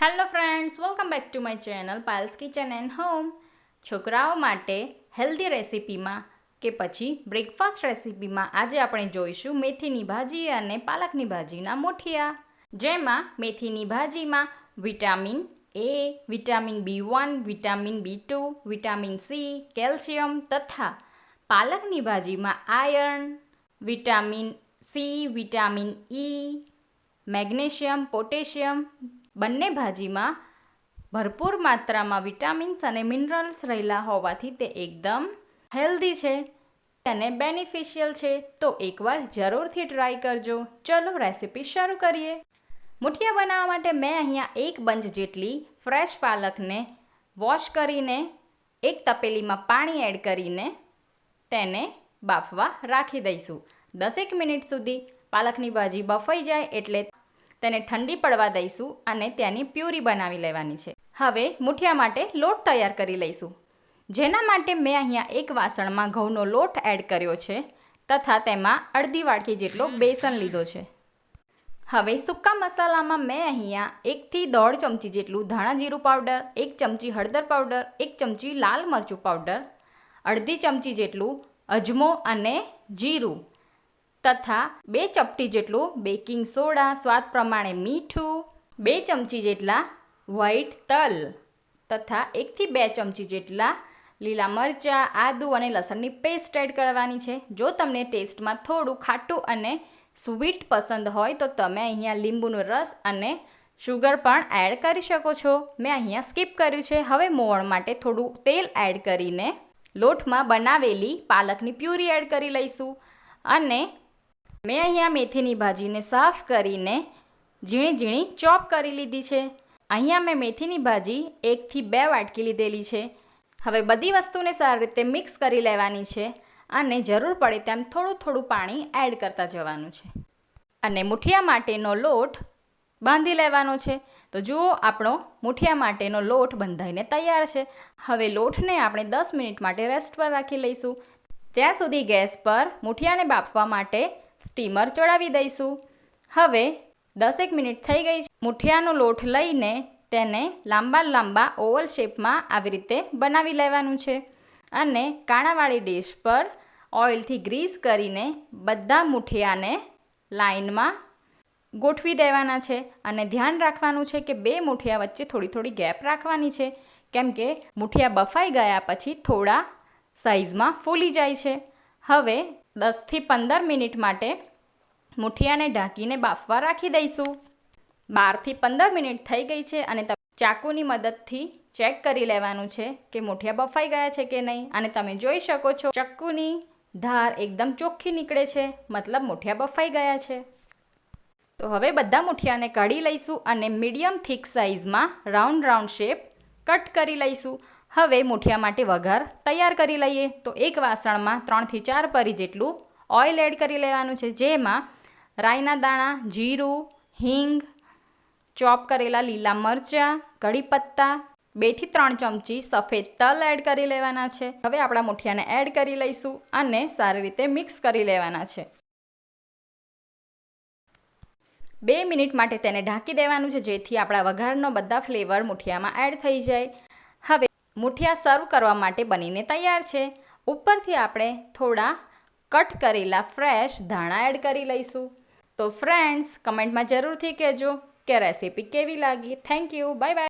Hello friends, welcome back to my channel Payal's kitchen and home. છોકરાઓ માટે healthy રેસીપીમાં કે પછી બ્રેકફાસ્ટ રેસીપીમાં આજે આપણે જોઈશું મેથીની ભાજી અને પાલકની ભાજીના મુઠિયા. જેમાં મેથીની ભાજીમાં vitamin A, vitamin B1, vitamin B2, vitamin C, calcium તથા પાલકની ભાજીમાં iron, vitamin C, vitamin E, magnesium, potassium બંને ભાજીમાં ભરપૂર માત્રામાં વિટામિન્સ અને મિનરલ્સ રહેલા હોવાથી તે એકદમ હેલ્ધી છે અને બેનિફિશિયલ છે. તો એકવાર જરૂરથી ટ્રાય કરજો. ચલો રેસીપી શરૂ કરીએ. મુઠિયા બનાવવા માટે મેં અહીંયા એક બંચ જેટલી ફ્રેશ પાલકને વોશ કરીને એક તપેલીમાં પાણી એડ કરીને તેને બાફવા રાખી દઈશું. 10 મિનિટ સુધી પાલકની ભાજી બફાઈ જાય એટલે તેને ઠંડી પડવા દઈશું અને તેની પ્યુરી બનાવી લેવાની છે. હવે મુઠિયા માટે લોટ તૈયાર કરી લઈશું. જેના માટે મેં અહીંયા એક વાસણમાં ઘઉંનો લોટ એડ કર્યો છે તથા તેમાં અડધી વાટકી જેટલો બેસન લીધો છે. હવે સૂકા મસાલામાં મેં અહીંયા 1 થી 1.5 ચમચી જેટલું ધાણા જીરું પાવડર, 1 ચમચી હળદર પાવડર, 1 ચમચી લાલ મરચું પાવડર, અડધી ચમચી જેટલું અજમો અને જીરું તથા 2 ચપટી જેટલું બેકિંગ સોડા, સ્વાદ પ્રમાણે મીઠું, 2 ચમચી જેટલા વ્હાઈટ તલ તથા 1 થી 2 ચમચી જેટલા લીલા મરચાં, આદુ અને લસણની પેસ્ટ એડ કરવાની છે. જો તમને ટેસ્ટમાં થોડું ખાટું અને સ્વીટ પસંદ હોય તો તમે અહીંયા લીંબુનો રસ અને શુગર પણ એડ કરી શકો છો. મેં અહીંયા સ્કીપ કર્યું છે. હવે મોવણ માટે થોડું તેલ એડ કરીને લોટમાં બનાવેલી પાલકની પ્યુરી એડ કરી લઈશું અને મેં અહીંયા મેથીની ભાજીને સાફ કરીને ઝીણી ઝીણી ચોપ કરી લીધી છે. અહીંયા મેં મેથીની ભાજી 1 થી 2 વાટકી લીધેલી છે. હવે બધી વસ્તુને સારી રીતે મિક્સ કરી લેવાની છે અને જરૂર પડે તેમ થોડું થોડું પાણી એડ કરતા જવાનું છે અને મુઠિયા માટેનો લોટ બાંધી લેવાનો છે. તો જુઓ, આપણો મુઠિયા માટેનો લોટ બંધાઈને તૈયાર છે. હવે લોટને આપણે 10 મિનિટ માટે રેસ્ટ પર રાખી લઈશું. ત્યાં સુધી ગેસ પર મુઠિયાને બાફવા માટે સ્ટીમર ચડાવી દઈશું. હવે 10 મિનિટ થઈ ગઈ છે. મુઠિયાનો લોટ લઈને તેને લાંબા લાંબા ઓવલ શેપમાં આવી રીતે બનાવી લેવાનું છે અને કાણાવાળી ડીશ પર ઓઇલથી ગ્રીસ કરીને બધા મુઠિયાને લાઇનમાં ગોઠવી દેવાના છે અને ધ્યાન રાખવાનું છે કે 2 મુઠિયા વચ્ચે થોડી થોડી ગેપ રાખવાની છે, કેમ કે મુઠિયા બફાઈ ગયા પછી થોડા સાઇઝમાં ફૂલી જાય છે. હવે 10 થી 15 મિનિટ માટે મુઠિયાને ઢાંકીને બાફવા રાખી દઈશું. 12 થી 15 મિનિટ થઈ ગઈ છે અને ચાકુની મદદથી ચેક કરી લેવાનું છે કે મુઠિયા બફાઈ ગયા છે કે નહીં. અને તમે જોઈ શકો છો ચાકુની ધાર એકદમ ચોખ્ખી નીકળે છે, મતલબ મુઠિયા બફાઈ ગયા છે. તો હવે બધા મુઠિયાને કાઢી લઈશું અને મીડિયમ થીક સાઇઝમાં રાઉન્ડ શેપ કટ કરી લઈશું. હવે મુઠિયા માટે વઘાર તૈયાર કરી લઈએ. તો એક વાસણમાં 3 થી 4 પરી જેટલું ઓઇલ એડ કરી લેવાનું છે. જેમાં રાઈના દાણા, જીરું, હિંગ, ચોપ કરેલા લીલા મરચાં, કઢી પત્તા, 2 થી 3 ચમચી સફેદ તલ એડ કરી લેવાના છે. હવે આપણા મુઠિયાને એડ કરી લઈશું અને સારી રીતે મિક્સ કરી લેવાના છે. 2 મિનિટ માટે તેને ઢાંકી દેવાનું છે, જેથી આપણા વઘારનો બધા ફ્લેવર મુઠિયામાં એડ થઈ જાય. હવે મુઠિયા સર્વ કરવા માટે બનીને તૈયાર છે. ઉપરથી આપણે થોડા કટ કરેલા ફ્રેશ ધાણા એડ કરી લઈશું. તો ફ્રેન્ડ્સ, કમેન્ટમાં જરૂરથી કહેજો કે રેસીપી કેવી લાગી. Thank you. Bye bye.